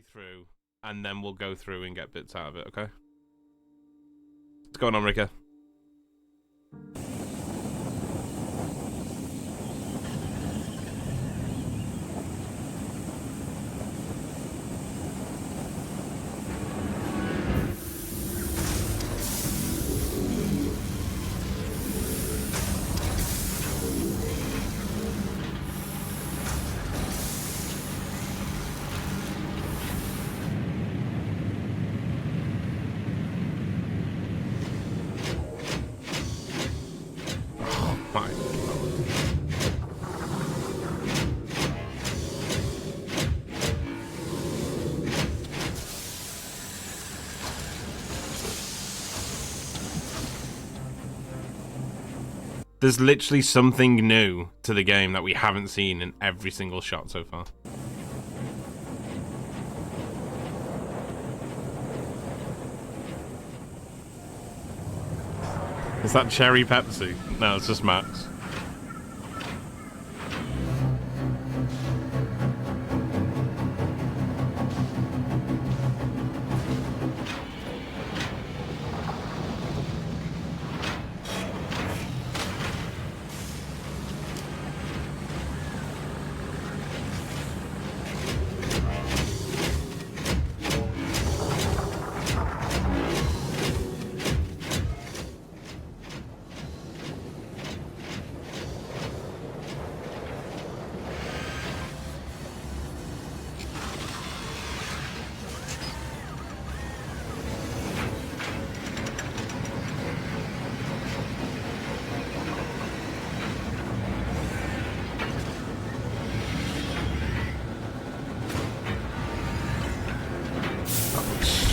way through, and then we'll go through and get bits out of it, okay? What's going on, Rika? There's literally something new to the game that we haven't seen in every single shot so far. Is that cherry Pepsi? No, it's just Max.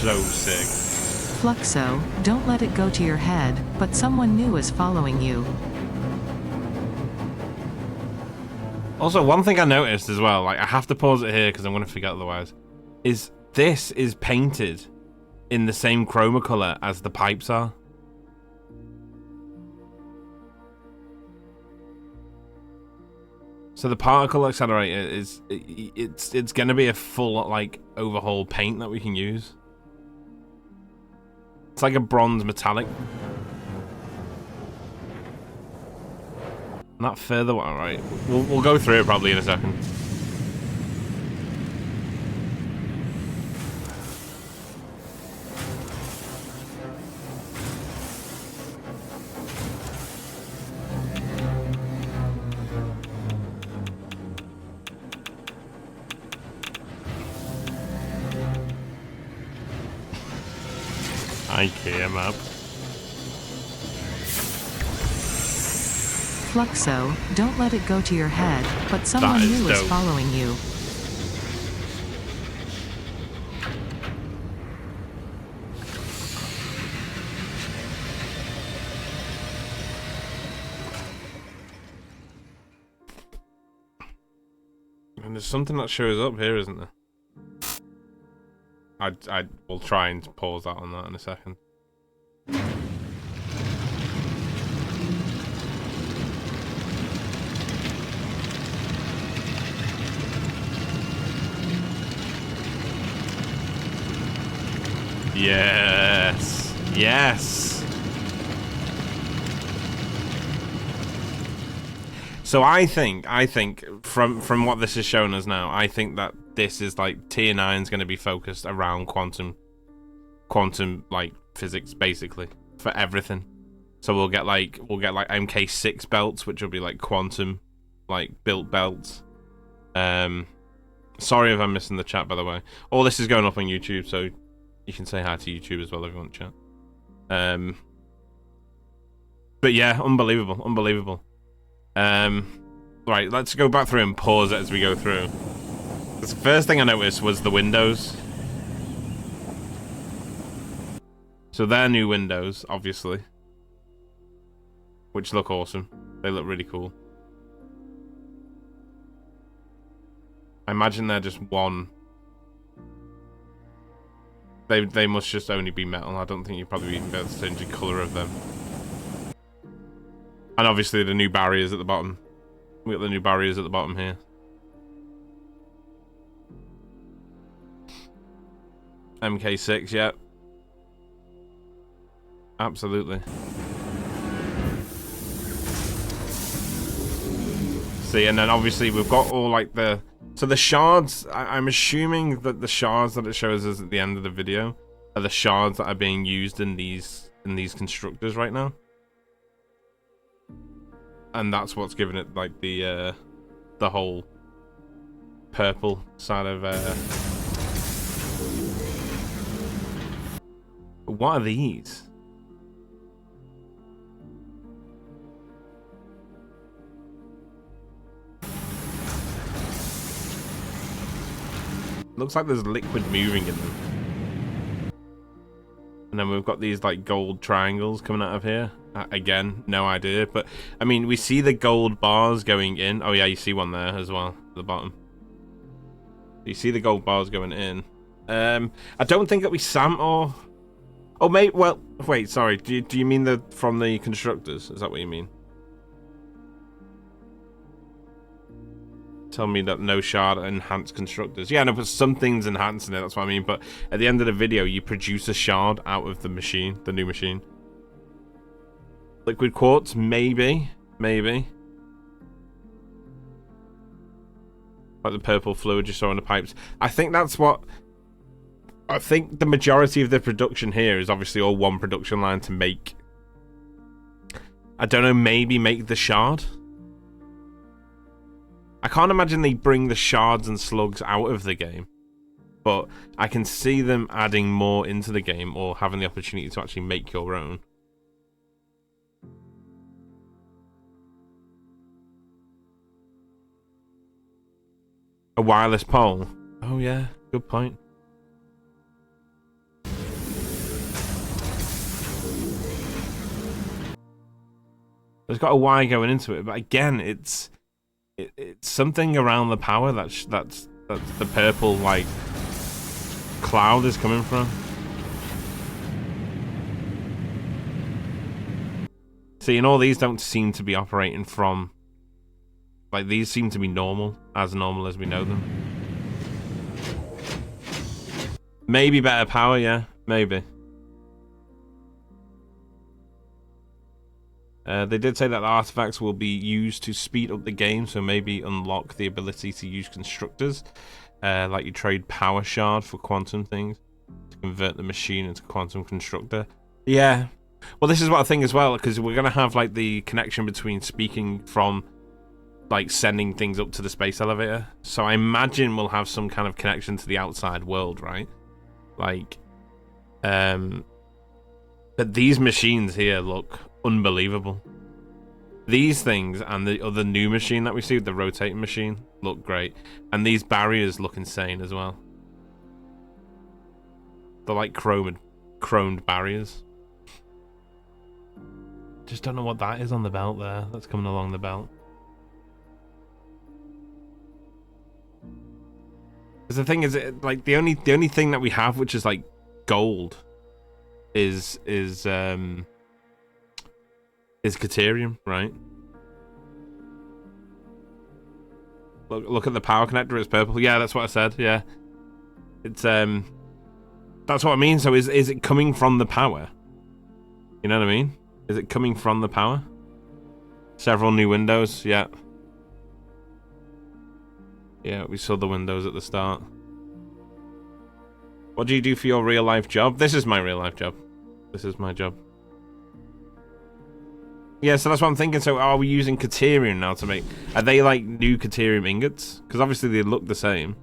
So sick. Fluxo, don't let it go to your head, but someone new is following you. Also, one thing I noticed as well, like I have to pause it here because I'm going to forget otherwise, is this is painted in the same chroma color as the pipes are. So the particle accelerator is it's going to be a full like overhaul paint that we can use. It's like a bronze metallic. Not further, alright. We'll go through it probably in a second. IKEA map. Fluxo, don't let it go to your head, but someone new is following you. And there's something that shows up here, isn't there? I will try and pause that on that in a second. Yes. Yes. So I think from what this is showing us now, I think that this is like tier 9 is going to be focused around quantum like physics basically for everything. So we'll get like MK6 belts, which will be like quantum like built belts. Sorry if I'm missing the chat, by the way. All this is going up on YouTube, so you can say hi to YouTube as well if you want to chat. But yeah, unbelievable. Right, let's go back through and pause it as we go through. The first thing I noticed was the windows. So they're new windows, obviously, which look awesome. They look really cool. I imagine they're just one. They must just only be metal. I don't think you'd probably even be able to change the colour of them. And obviously the new barriers at the bottom. We got the new barriers at the bottom here. MK6, yeah. Absolutely. See, and then obviously we've got all like the... So the shards, I'm assuming that the shards that it shows us at the end of the video are the shards that are being used in these constructors right now. And that's what's giving it like the whole purple side of... What are these? Looks like there's liquid moving in them. And then we've got these like gold triangles coming out of here. Again, no idea. But, I mean, we see the gold bars going in. Oh yeah, you see one there as well, at the bottom. You see the gold bars going in. I don't think that we Sam or... Oh, mate, well, wait, sorry. Do you mean from the constructors? Is that what you mean? Tell me that no shard enhanced constructors. Yeah, no, but some things enhancing it, that's what I mean. But at the end of the video, you produce a shard out of the machine, the new machine. Liquid quartz, maybe. Maybe. Like the purple fluid you saw in the pipes. I think that's what... I think the majority of the production here is obviously all one production line to make... I don't know, maybe make the shard? I can't imagine they bring the shards and slugs out of the game, but I can see them adding more into the game or having the opportunity to actually make your own. A wireless pole? Oh yeah, good point. There's got a wire going into it, but again, it's something around the power that's the purple like cloud is coming from. See, and all these don't seem to be operating from, like, these seem to be normal as we know them. Maybe better power, yeah, maybe. They did say that the artifacts will be used to speed up the game, so maybe unlock the ability to use constructors. Like you trade power shard for quantum things to convert the machine into quantum constructor. Yeah. Well, this is what I think as well, because we're going to have like the connection between speaking from like sending things up to the space elevator. So I imagine we'll have some kind of connection to the outside world, right? Like, but these machines here look unbelievable. These things and the other new machine that we see, the rotating machine, look great. And these barriers look insane as well. They're like chromed barriers. Just don't know what that is on the belt there. That's coming along the belt. Because the thing is, like the only thing that we have which is like gold is Caterium, right? Look at the power connector, it's purple. Yeah, that's what I said, yeah. It's that's what I mean. So is it coming from the power? You know what I mean? Is it coming from the power? Several new windows, yeah. Yeah, we saw the windows at the start. What do you do for your real life job? This is my real life job. This is my job. Yeah, so that's what I'm thinking. So are we using Caterium now to make... Are they like new Caterium ingots? Because obviously they look the same.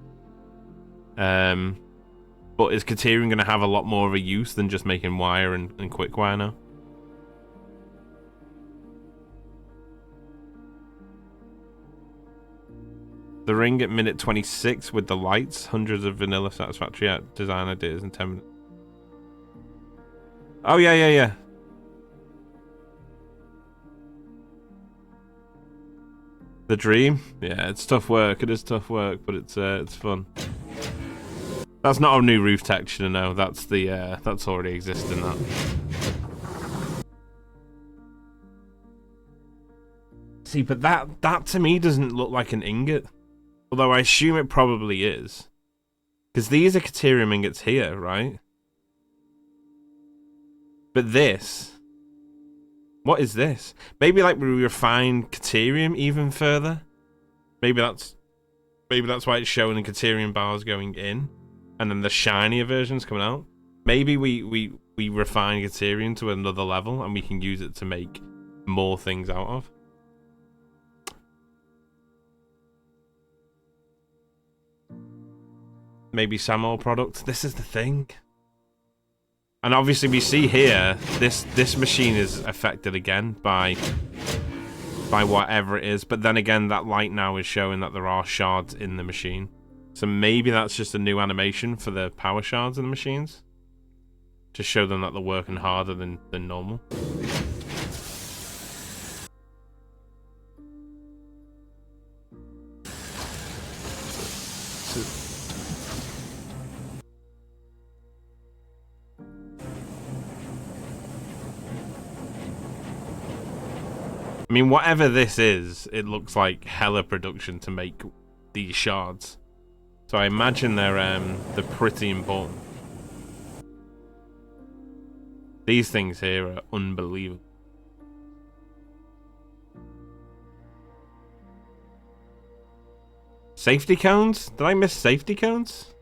But is Caterium going to have a lot more of a use than just making wire and quick wire now? The ring at minute 26 with the lights. Hundreds of vanilla Satisfactory design ideas in 10 minutes. Oh, yeah. The dream? Yeah, it's tough work. It is tough work, but it's fun. That's not a new roof texture, no. That's the that's already existing. That. See, but that to me doesn't look like an ingot, although I assume it probably is, Because these are Caterium ingots here, right? But this... What is this? Maybe like we refine Caterium even further? Maybe that's why it's showing the Caterium bars going in. And then the shinier versions coming out. Maybe we refine Caterium to another level and we can use it to make more things out of. Maybe Samuel product. This is the thing. And obviously we see here, this machine is affected again by whatever it is. But then again, that light now is showing that there are shards in the machine. So maybe that's just a new animation for the power shards in the machines. To show them that they're working harder than normal. I mean, whatever this is, it looks like hella production to make these shards. So I imagine they're pretty important. These things here are unbelievable. Safety cones? Did I miss safety cones?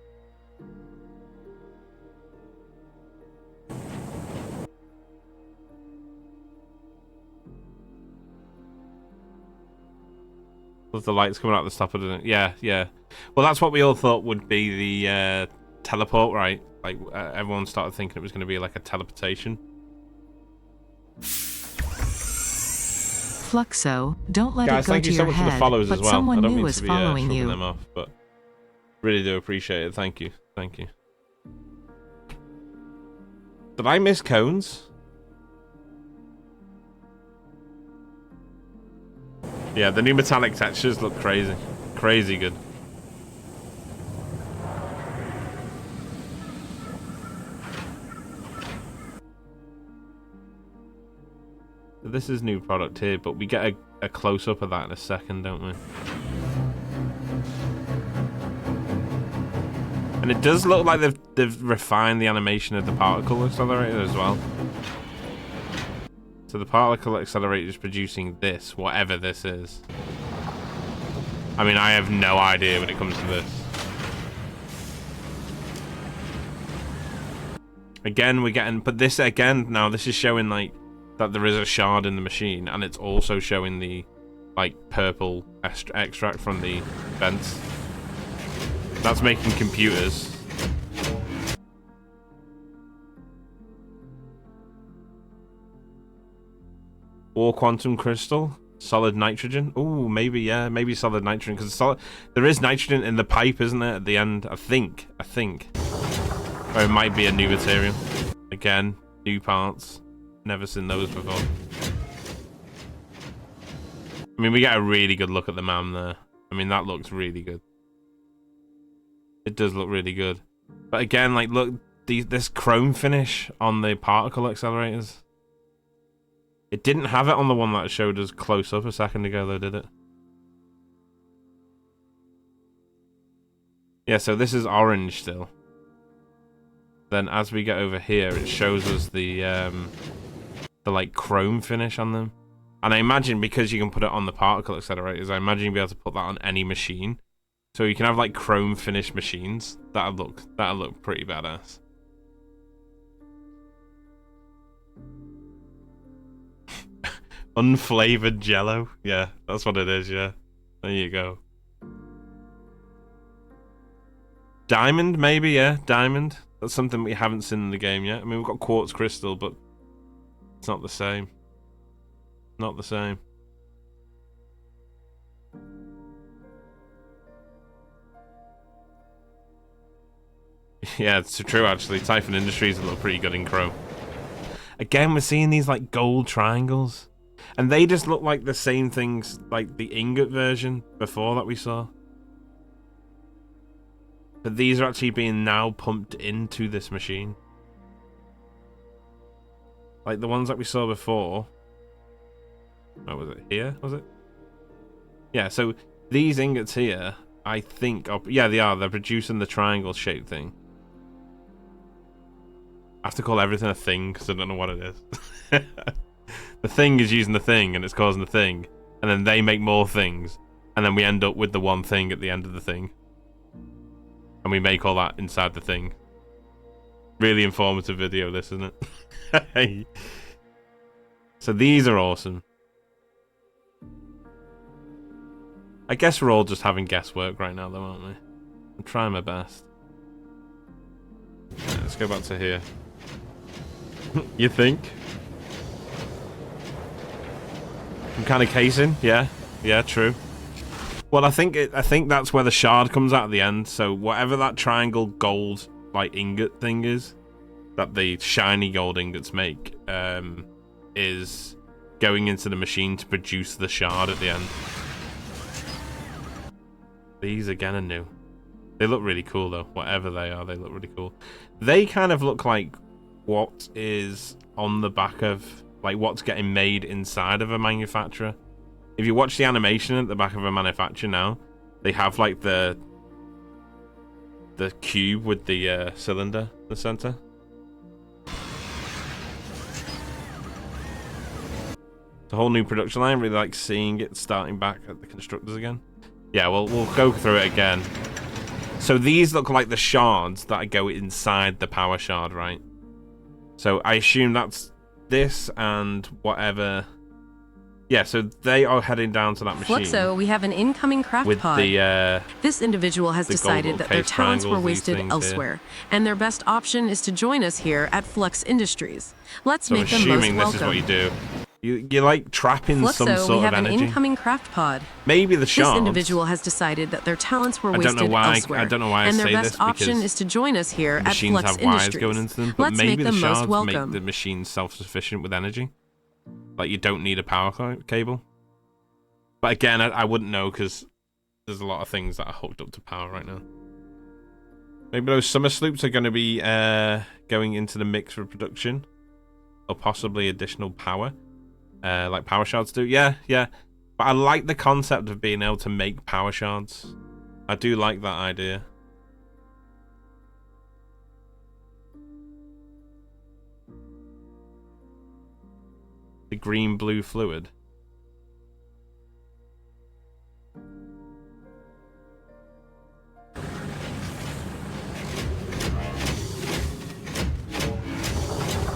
With the lights coming out the top of it. Yeah, yeah. Well, that's what we all thought would be the teleport, right? Like, everyone started thinking it was going to be like a teleportation. Fluxo, don't let Guys, it go thank to you so your much for the head, follows but as well. someone I don't new mean is to be following shrugging you. them off, but really do appreciate it. Thank you. Thank you. Did I miss cones? Yeah, the new metallic textures look crazy. Crazy good. This is new product here, but we get a close-up of that in a second, don't we? And it does look like they've refined the animation of the particle accelerator as well. So the particle accelerator is producing this, whatever this is. I mean, I have no idea when it comes to this. Again, we're getting... But this, again, now this is showing, like, that there is a shard in the machine, and it's also showing the, like, purple extract from the vents. That's making computers. Or quantum crystal, solid nitrogen. Ooh, maybe, yeah, maybe solid nitrogen, because there is nitrogen in the pipe, isn't there, at the end? I think. Or it might be a new material. Again, new parts. Never seen those before. I mean, we get a really good look at the MAM there. I mean, that looks really good. It does look really good. But again, like, look, this chrome finish on the particle accelerators. It didn't have it on the one that showed us close up a second ago, though, did it? Yeah, so this is orange still. Then as we get over here, it shows us the like chrome finish on them. And I imagine because you can put it on the particle accelerators, I imagine you'll be able to put that on any machine. So you can have like chrome finished machines. That'll look pretty badass. Unflavored jello. Yeah, that's what it is, yeah. There you go. Diamond, maybe, yeah, diamond. That's something we haven't seen in the game yet. I mean, we've got quartz crystal, but it's not the same. Not the same. Yeah, it's true, actually. Typhon Industries look pretty good in chrome. Again, we're seeing these, like, gold triangles. And they just look like the same things, like the ingot version before that we saw. But these are actually being now pumped into this machine. Like the ones that we saw before. Oh, was it here? Was it? Yeah, so these ingots here I think... Oh, yeah, they are. They're producing the triangle-shaped thing. I have to call everything a thing because I don't know what it is. The thing is using the thing, and it's causing the thing. And then they make more things. And then we end up with the one thing at the end of the thing. And we make all that inside the thing. Really informative video, this, isn't it? Hey. So these are awesome. I guess we're all just having guesswork right now, though, aren't we? I'm trying my best. Right, let's go back to here. You think? Some kind of casing? Yeah. Yeah, true. Well, I think that's where the shard comes out at the end. So whatever that triangle gold like ingot thing is, that the shiny gold ingots make, is going into the machine to produce the shard at the end. These again are new. They look really cool though. Whatever they are, they look really cool. They kind of look like what is on the back of, like, what's getting made inside of a manufacturer. If you watch the animation at the back of a manufacturer now, they have like the cube with the cylinder in the center. It's a whole new production line. Really like seeing it starting back at the constructors again. Yeah, well, we'll go through it again. So these look like the shards that go inside the power shard, right? So I assume that's this and whatever. Yeah, so they are heading down to that machine. Fluxo, we have an incoming craft with pod. This individual has decided that their talents were wasted elsewhere, and their best option is to join us here at Flux Industries. Let's make them most welcome. Assuming this is what you do. You're like trapping Fluxo, some sort we have of energy. an incoming craft pod. Maybe the shards. This individual has decided that their talents were wasted elsewhere. I don't know why I and say their this best option is to join us here at Flux have wires Industries. going into them, but Let's maybe make the them most shards welcome. make the machine self-sufficient with energy. Like you don't need a power cable. But again, I wouldn't know because there's a lot of things that are hooked up to power right now. Maybe those summer sloops are going to be going into the mix for production, or possibly additional power. Like power shards do. Yeah, yeah. But I like the concept of being able to make power shards. I do like that idea. The green-blue fluid.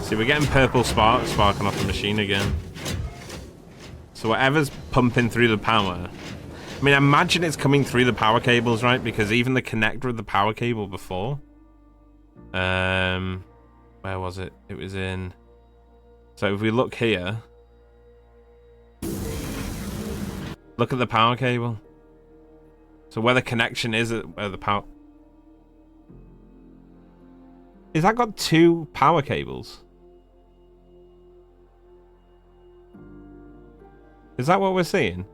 See, we're getting purple spark sparking off the machine again. So whatever's pumping through the power, I mean, I imagine it's coming through the power cables, right? Because even the connector of the power cable before, where was it? It was in. So if we look here, look at the power cable. So where the connection is at where the power. Is that got two power cables? Is that what we're seeing?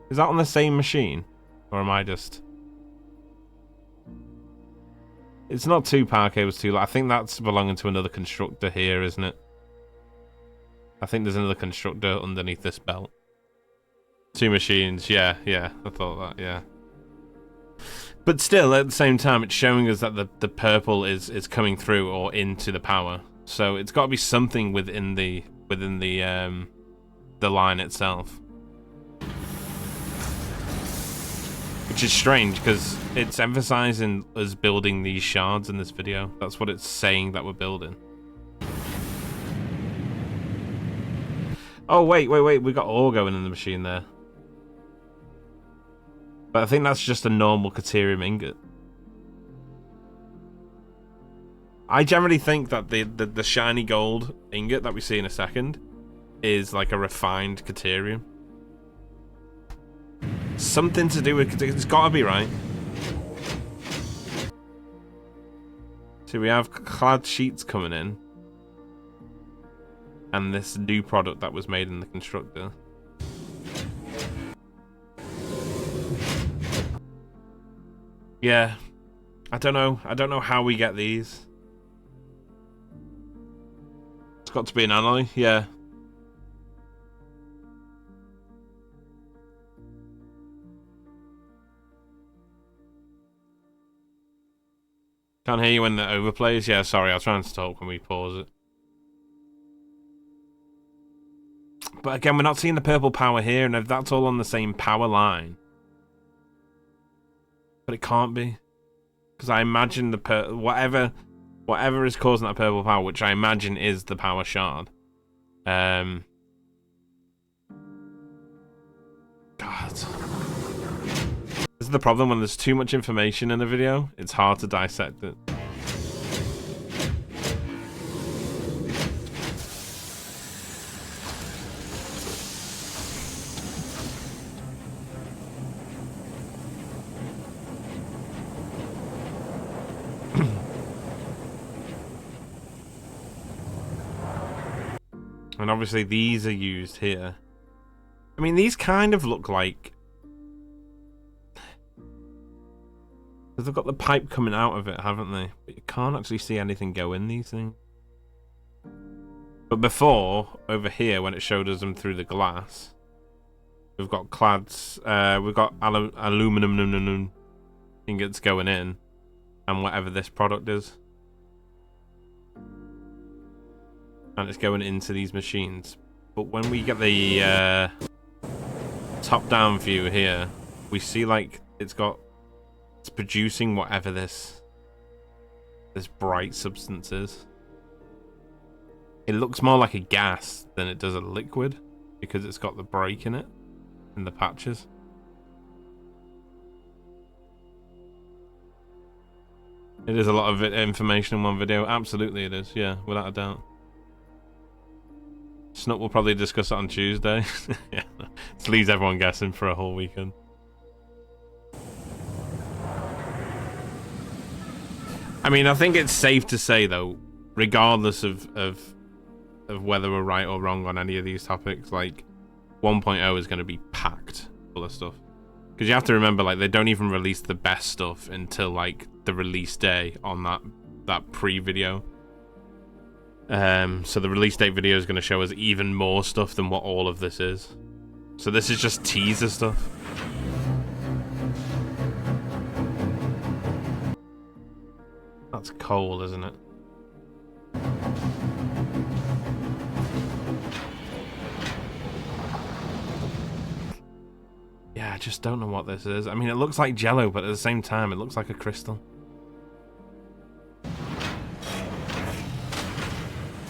Is that on the same machine? Or am I just... It's not two power cables too. I think that's belonging to another constructor here, isn't it? I think there's another constructor underneath this belt. Two machines, yeah, yeah. I thought that, yeah. But still, at the same time, it's showing us that the purple is coming through or into the power. So it's got to be something within the line itself. Which is strange, because it's emphasizing us building these shards in this video. That's what it's saying that we're building. Oh, wait. We got ore going in the machine there. But I think that's just a normal Caterium ingot. I generally think that the shiny gold ingot that we see in a second is like a refined Caterium. Something to do with... It's got to be, right? So we have clad sheets coming in. And this new product that was made in the constructor. Yeah. I don't know. I don't know how we get these. It's got to be an alloy. Yeah. Can't hear you when the overplays. Yeah, sorry, I was trying to talk when we pause it. But again, we're not seeing the purple power here, and if that's all on the same power line. But it can't be. Because I imagine the whatever is causing that purple power, which I imagine is the power shard. God. This is the problem when there's too much information in a video. It's hard to dissect it. And obviously these are used here. I mean, these kind of look like... Because they've got the pipe coming out of it, haven't they? But you can't actually see anything go in these things. But before, over here, when it showed us them through the glass, we've got clads, we've got aluminum ingots going in, and whatever this product is. And it's going into these machines. But when we get the top-down view here, we see like it's producing whatever this bright substance is. It looks more like a gas than it does a liquid because it's got the break in it, in the patches. It is a lot of information in one video. Absolutely it is, yeah, without a doubt. Snup will probably discuss it on Tuesday. Yeah, this leaves everyone guessing for a whole weekend. I mean, I think it's safe to say, though, regardless of whether we're right or wrong on any of these topics, like 1.0 is going to be packed full of stuff. Because you have to remember, like, they don't even release the best stuff until like the release day on that pre-video. So the release date video is going to show us even more stuff than what all of this is. So this is just teaser stuff. That's coal, isn't it? Yeah, I just don't know what this is. I mean, it looks like Jello, but at the same time, it looks like a crystal.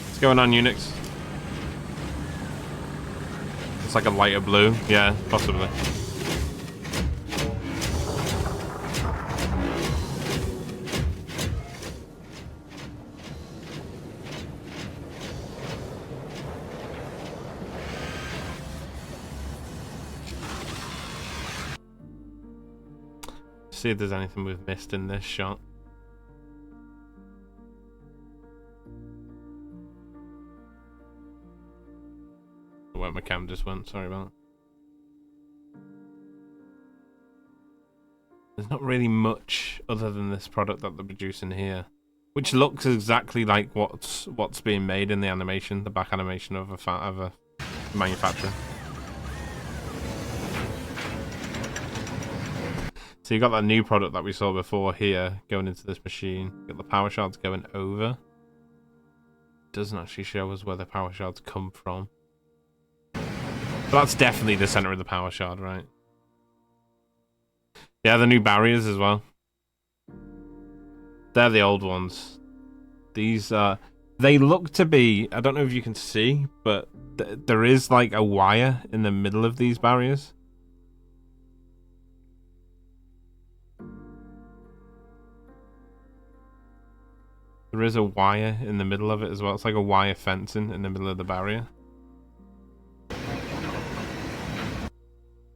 What's going on, Unix? It's like a lighter blue. Yeah, possibly. See if there's anything we've missed in this shot. Where my cam just went, sorry about that. There's not really much other than this product that they're producing here, which looks exactly like what's being made in the animation, the back animation of a manufacturer. So you got that new product that we saw before here going into this machine. You got the power shards going over. Doesn't actually show us where the power shards come from. But that's definitely the center of the power shard, right? Yeah, the new barriers as well. They're the old ones. These they look to be, I don't know if you can see, but there is like a wire in the middle of these barriers. There is a wire in the middle of it as well. It's like a wire fencing in the middle of the barrier.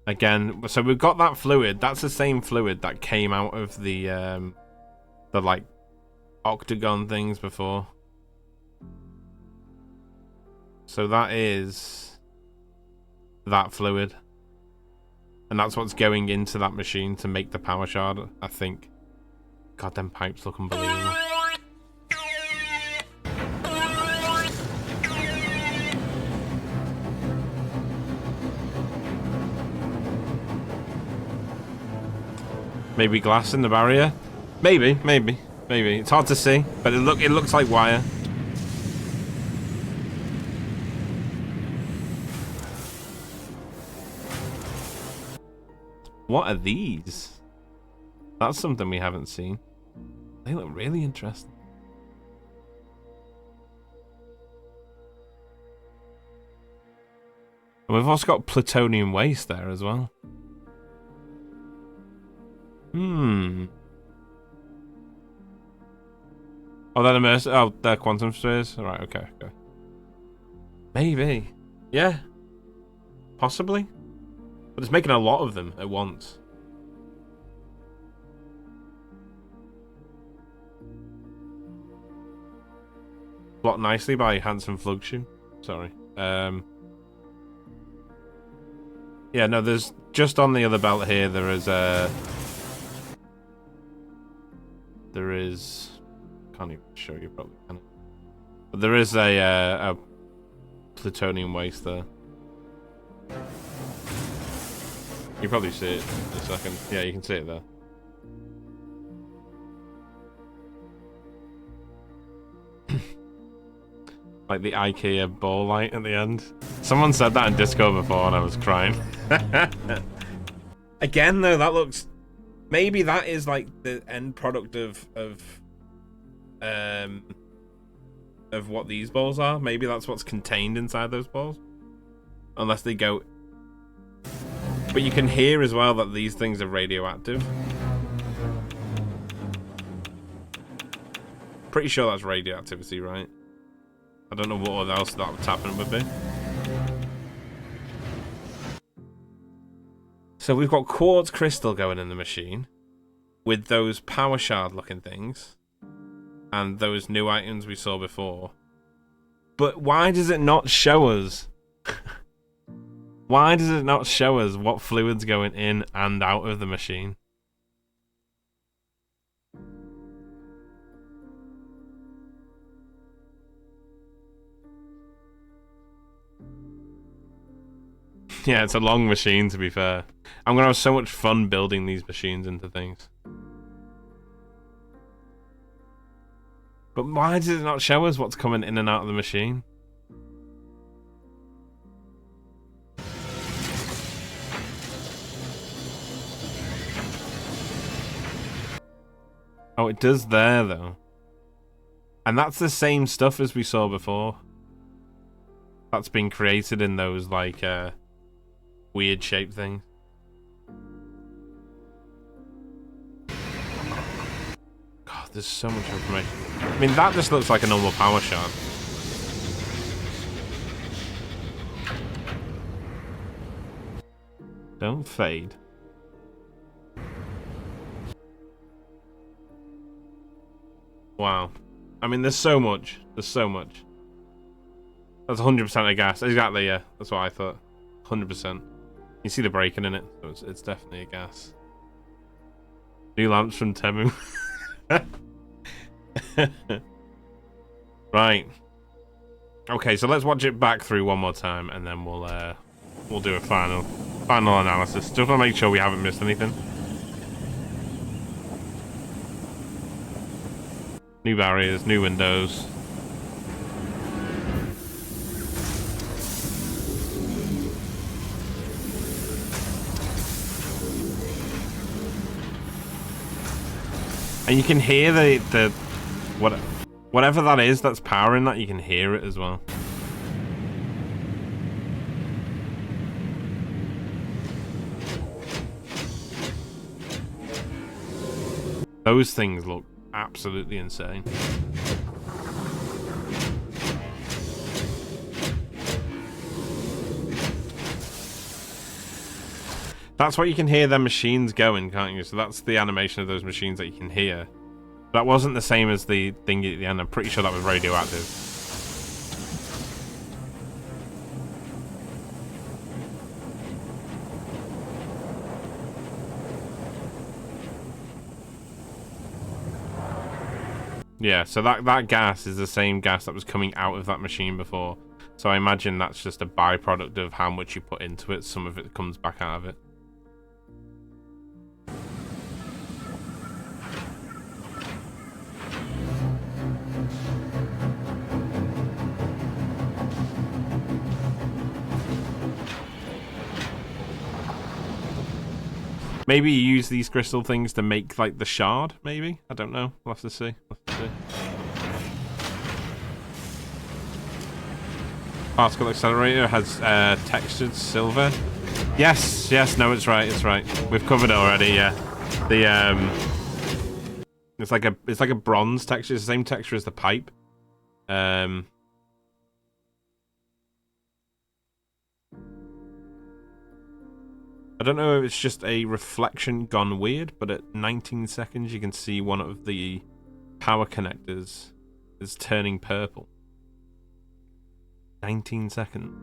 Again, so we've got that fluid. That's the same fluid that came out of the like octagon things before. So that is that fluid. And that's what's going into that machine to make the power shard, I think. God, them pipes look unbelievable. Maybe glass in the barrier? Maybe, maybe. Maybe. It's hard to see, but it looks like wire. What are these? That's something we haven't seen. They look really interesting. And we've also got plutonium waste there as well. Oh, they're immersive. Oh, they're quantum spheres. All right, okay. Maybe. Yeah. Possibly. But it's making a lot of them at once. Blocked nicely by handsome Fluxo. Sorry. Yeah, no, there's just on the other belt here. There is. Can't even show you, probably can. But there is a plutonium waste there. You probably see it in a second. Yeah, you can see it there. Like the IKEA ball light at the end. Someone said that in Disco before and I was crying. Again, though, that looks... Maybe that is like the end product of what these balls are. Maybe that's what's contained inside those balls. Unless they go... But you can hear as well that these things are radioactive. Pretty sure that's radioactivity, right? I don't know what else that tapping would be. So we've got quartz crystal going in the machine with those power shard looking things and those new items we saw before. But why does it not show us? Why does it not show us what fluid's going in and out of the machine? Yeah, it's a long machine, to be fair. I'm going to have so much fun building these machines into things. But why does it not show us what's coming in and out of the machine? Oh, it does there, though. And that's the same stuff as we saw before. That's been created in those, like, weird shaped things. God, there's so much information. I mean, that just looks like a normal power shard. Don't fade. Wow. I mean, there's so much. There's so much. That's 100% a gas. Exactly, yeah. That's what I thought. 100%. You see the breaking in it, so it's definitely a gas. New lamps from Temu. Right. Okay, so let's watch it back through one more time, and then we'll do a final analysis. Just want to make sure we haven't missed anything. New barriers, new windows. And you can hear whatever that is that's powering that, you can hear it as well. Those things look absolutely insane. That's what you can hear their machines going, can't you? So that's the animation of those machines that you can hear. That wasn't the same as the thingy at the end. I'm pretty sure that was radioactive. Yeah, so that gas is the same gas that was coming out of that machine before. So I imagine that's just a byproduct of how much you put into it. Some of it comes back out of it. Maybe you use these crystal things to make like the shard. Maybe, I don't know. We'll have to see. Particle accelerator has textured silver. Yes, no, it's right. We've covered it already. Yeah, the it's like a bronze texture. It's the same texture as the pipe. I don't know if it's just a reflection gone weird, but at 19 seconds you can see one of the power connectors is turning purple. 19 seconds.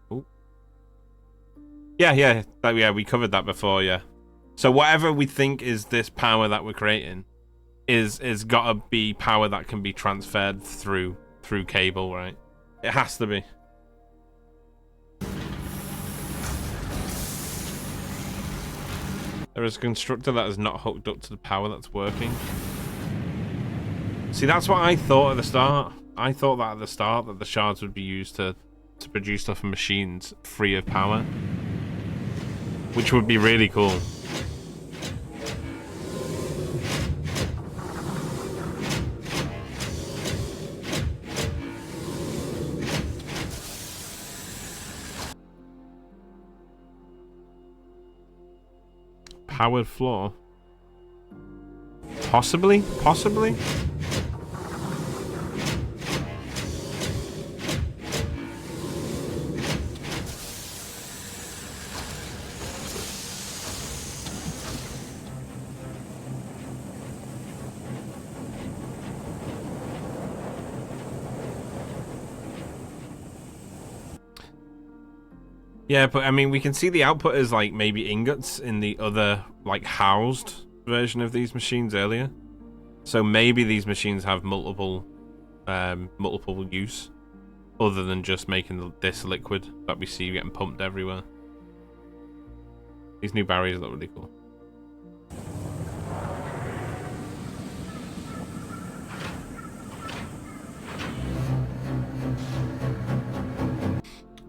Oh. Yeah, we covered that before, yeah. So whatever we think is this power that we're creating is gotta be power that can be transferred through cable, right? It has to be. There is a constructor that is not hooked up to the power that's working. See, that's what I thought at the start. I thought that at the start, that the shards would be used to produce stuff in machines free of power. Which would be really cool. Powered floor? Possibly? Yeah, but I mean, we can see the output as like maybe ingots in the other like housed version of these machines earlier. So maybe these machines have multiple use other than just making this liquid that we see getting pumped everywhere. These new barriers look really cool.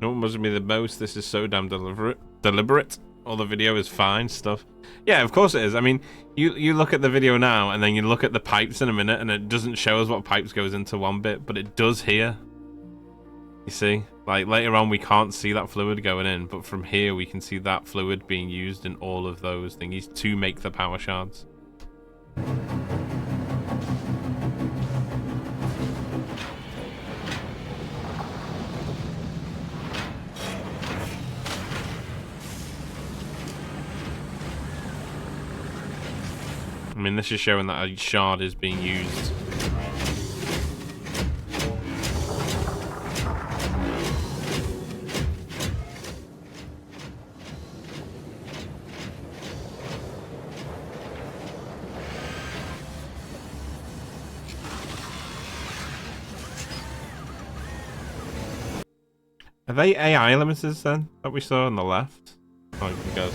No one must be the most. This is so damn deliberate. All the video is fine stuff. Yeah, of course it is. I mean, you look at the video now, and then you look at the pipes in a minute, and it doesn't show us what pipes goes into one bit, but it does here. You see? Like, later on, we can't see that fluid going in, but from here, we can see that fluid being used in all of those thingies to make the power shards. I mean, this is showing that a shard is being used. Are they AI limiters then that we saw on the left? Oh, because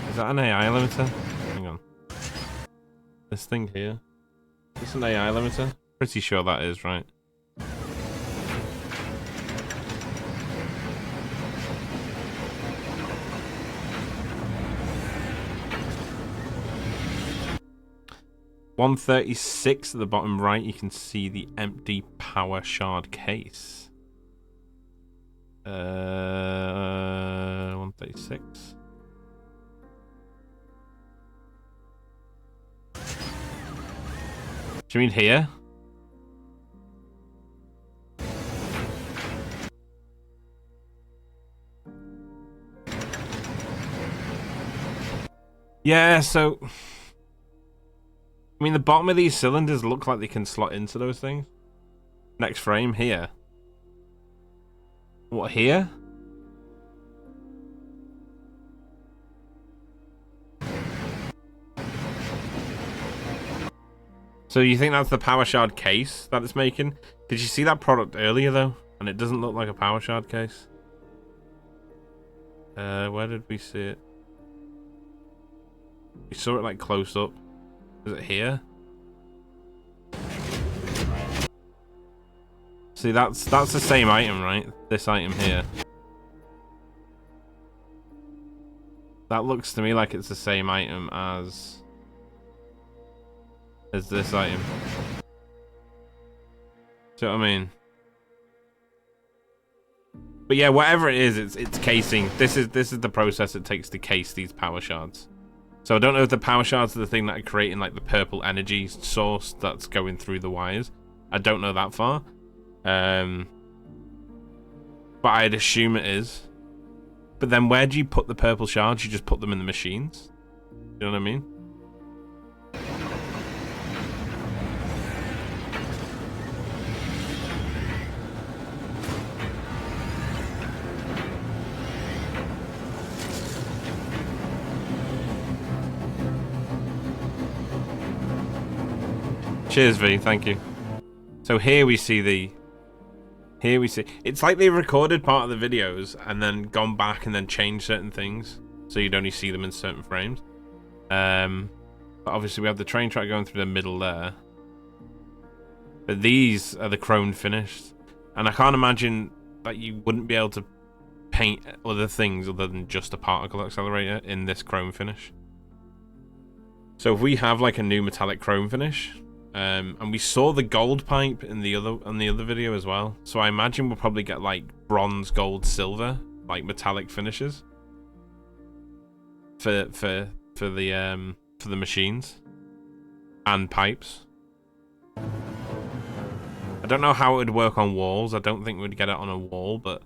is that an AI limiter? Hang on. This thing here. Is this an AI limiter? Pretty sure that is, right? $136 at the bottom right, you can see the empty power shard case. 136. Do you mean here? Yeah, so I mean, the bottom of these cylinders look like they can slot into those things. Next frame, here. What, here? So you think that's the power shard case that it's making? Did you see that product earlier, though? And it doesn't look like a power shard case. Where did we see it? We saw it, like, close up. Is it here? See, that's the same item, right? This item here. That looks to me like it's the same item as this item. See what I mean? But yeah, whatever it is, it's casing. This is the process it takes to case these power shards. So I don't know if the power shards are the thing that are creating like the purple energy source that's going through the wires. I don't know that far. But I'd assume it is. But then where do you put the purple shards? You just put them in the machines? You know what I mean? Cheers, V. Thank you. So here we see it's like they recorded part of the videos and then gone back and then changed certain things, so you'd only see them in certain frames. But obviously we have the train track going through the middle there. But these are the chrome finished, and I can't imagine that you wouldn't be able to paint other things other than just a particle accelerator in this chrome finish. So if we have like a new metallic chrome finish. And we saw the gold pipe in the other video as well. So I imagine we'll probably get like bronze, gold, silver, like metallic finishes for the machines and pipes. I don't know how it would work on walls. I don't think we'd get it on a wall, but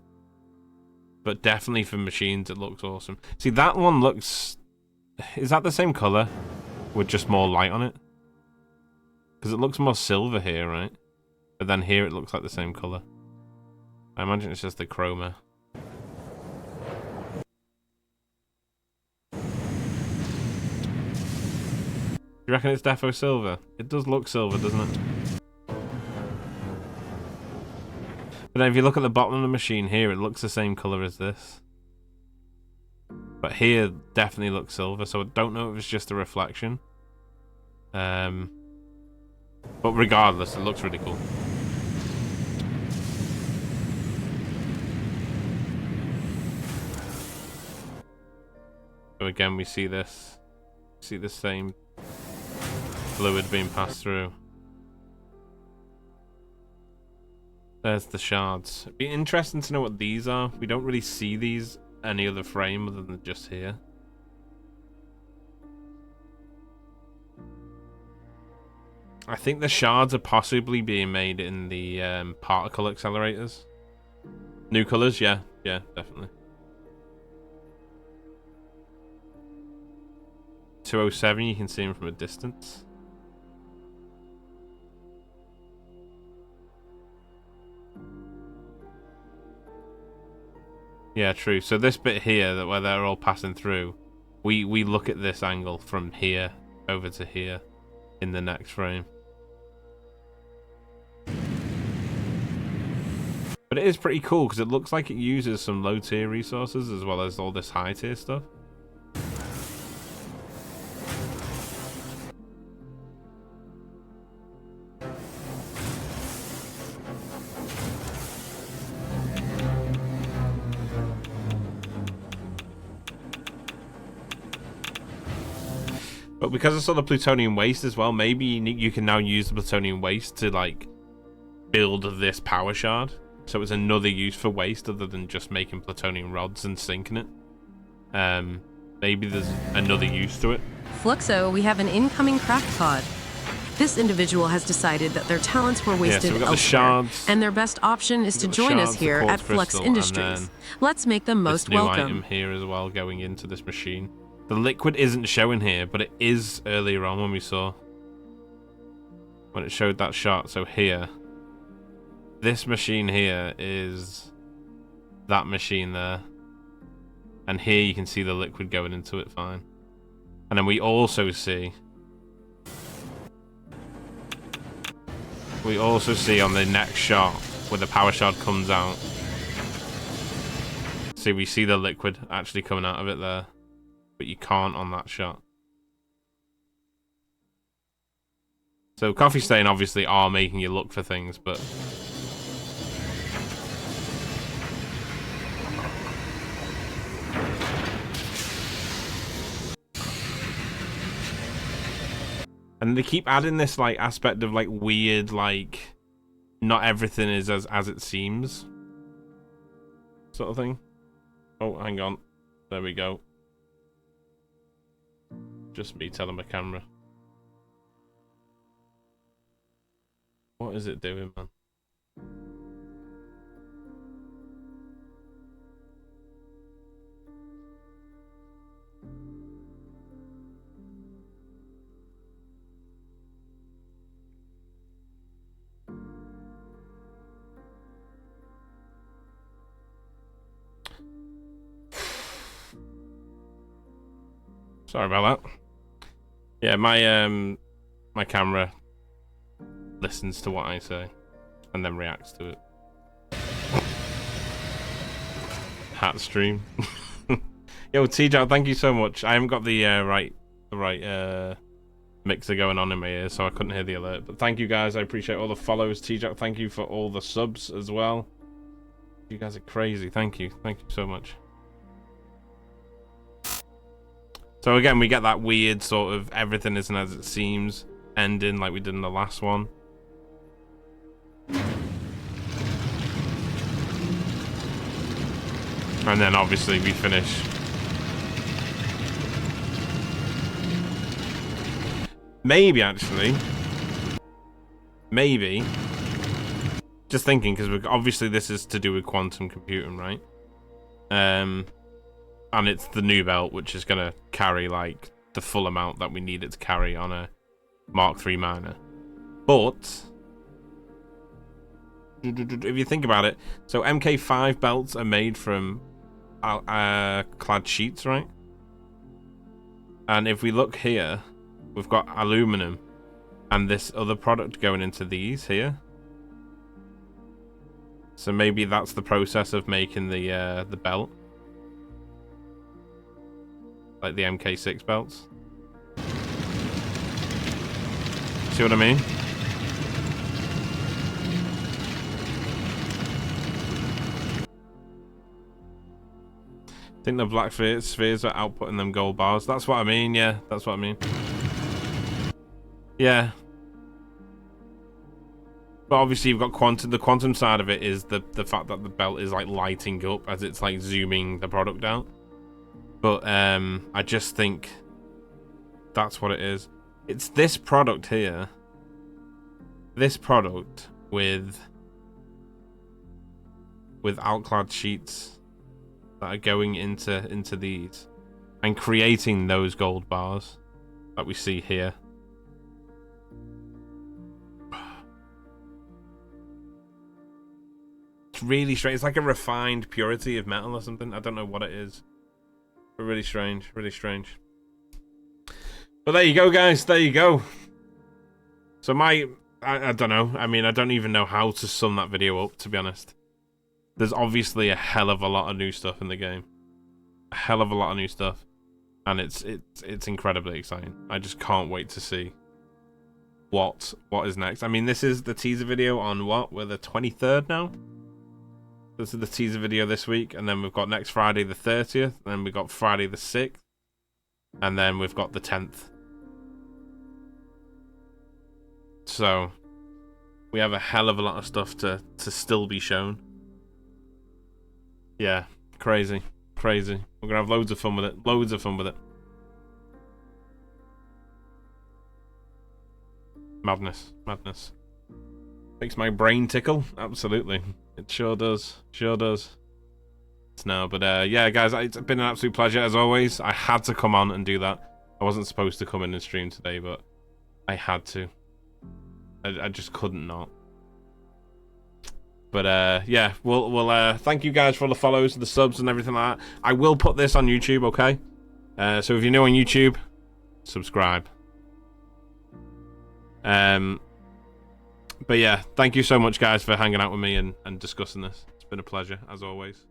definitely for machines it looks awesome. See, that one looks, is that the same color with just more light on it? Because it looks more silver here, right? But then here it looks like the same color. I imagine it's just the chroma. You reckon it's defo silver? It does look silver, doesn't it? But then if you look at the bottom of the machine here, it looks the same color as this. But here definitely looks silver, so I don't know if it's just a reflection. But regardless, it looks really cool. So again, we see the same fluid being passed through. There's the shards. It'd be interesting to know what these are. We don't really see these any other frame other than just here. I think the shards are possibly being made in the particle accelerators. New colors, yeah, definitely. 207, you can see them from a distance. Yeah, true. So this bit here, where they're all passing through, we look at this angle from here over to here in the next frame. But it is pretty cool because it looks like it uses some low tier resources as well as all this high tier stuff. But because it's all the plutonium waste as well, maybe you can now use the plutonium waste to like build this power shard. So it's another use for waste other than just making plutonium rods and sinking it. Maybe there's another use to it. Fluxo, we have an incoming craft pod. This individual has decided that their talents were wasted elsewhere, and their best option is to join us here at Flux Industries. Let's make them most welcome. This new item here as well going into this machine. The liquid isn't showing here, but it is earlier on when we saw. When it showed that shot, so here. This machine here is that machine there. And here you can see the liquid going into it fine. And then we also see on the next shot where the power shard comes out. See, we see the liquid actually coming out of it there. But you can't on that shot. So Coffeestain obviously are making you look for things, but And they keep adding this like aspect of like weird, like not everything is as it seems sort of thing. Oh, hang on. There we go. Just me telling my camera. What is it doing, man? Sorry about that. Yeah, my camera listens to what I say and then reacts to it. Hat stream. Yo, TJ, thank you so much. I haven't got the right mixer going on in my ear, so I couldn't hear the alert. But thank you guys. I appreciate all the follows. TJ, thank you for all the subs as well. You guys are crazy. Thank you. Thank you so much. So again, we get that weird sort of everything isn't as it seems ending like we did in the last one. And then obviously we finish. Maybe actually. Maybe. Just thinking, because obviously this is to do with quantum computing, right? And it's the new belt, which is going to carry, like, the full amount that we need it to carry on a Mark III miner. But, if you think about it, so MK5 belts are made from clad sheets, right? And if we look here, we've got aluminum and this other product going into these here. So maybe that's the process of making the belt. Like the MK6 belts. See what I mean? I think the black spheres are outputting them gold bars. That's what I mean, yeah. That's what I mean. Yeah. But obviously you've got quantum. The quantum side of it is the fact that the belt is like lighting up as it's like zooming the product out. But I just think that's what it is. It's this product here. This product with outclad sheets that are going into these and creating those gold bars that we see here. It's really strange. It's like a refined purity of metal or something. I don't know what it is. But really strange, really strange. But there you go, guys. There you go. So I don't know. I mean, I don't even know how to sum that video up, to be honest. There's obviously a hell of a lot of new stuff in the game. A hell of a lot of new stuff. And it's incredibly exciting. I just can't wait to see what is next. I mean, this is the teaser video on what? We're the 23rd now? This is the teaser video this week, and then we've got next Friday the 30th, then we've got Friday the 6th, and then we've got the 10th. So, we have a hell of a lot of stuff to still be shown. Yeah, crazy, crazy. We're gonna have loads of fun with it, loads of fun with it. Madness, madness. Makes my brain tickle, absolutely. It sure does. Sure does. No, but yeah, guys, it's been an absolute pleasure as always. I had to come on and do that. I wasn't supposed to come in and stream today, but I had to. I just couldn't not. But yeah, we'll thank you guys for all the follows, the subs, and everything like that. I will put this on YouTube, okay? So if you're new on YouTube, subscribe. But yeah, thank you so much, guys, for hanging out with me and discussing this. It's been a pleasure, as always.